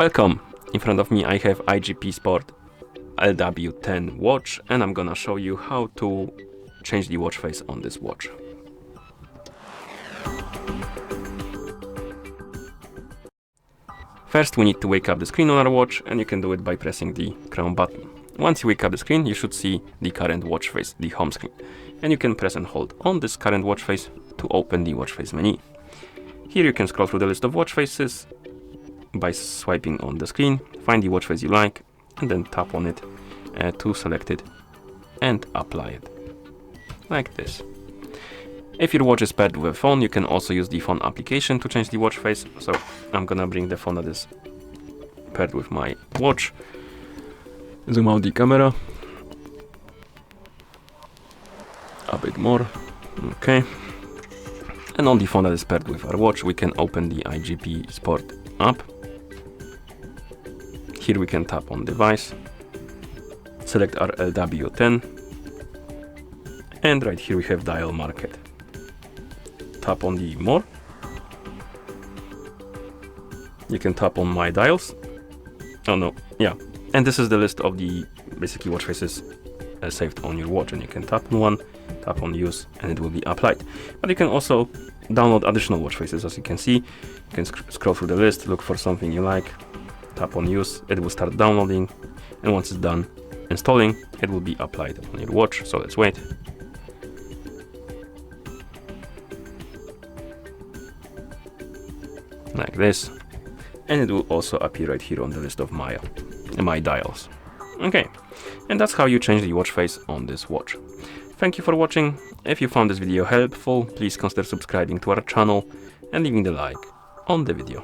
Welcome! In front of me I have iGPSport LW10 watch, and I'm gonna show you how to change the watch face on this watch. First we need to wake up the screen on our watch, and you can do it by pressing the crown button. Once you wake up the screen, you should see the current watch face, the home screen. And you can press and hold on this current watch face to open the watch face menu. Here you can scroll through the list of watch faces by swiping on the screen, find the watch face you like, and then tap on it to select it and apply it. Like this. If your watch is paired with a phone, you can also use the phone application to change the watch face. So I'm gonna bring the phone that is paired with my watch. Zoom out the camera. A bit more. Okay. And on the phone that is paired with our watch, we can open the iGPSport app. Here we can tap on device, select our LW10, and right here we have dial market. Tap on the more. You can tap on my dials. Oh no, yeah. And this is the list of the basically watch faces saved on your watch, and you can tap on one, tap on use, and it will be applied. But you can also download additional watch faces. As you can see, you can scroll through the list, look for something you like, tap on use, it will start downloading, and once it's done installing, it will be applied on your watch. So let's wait. Like this, and it will also appear right here on the list of my dials. Okay, and that's how you change the watch face on this watch. Thank you for watching. If you found this video helpful, please consider subscribing to our channel and leaving the like on the video.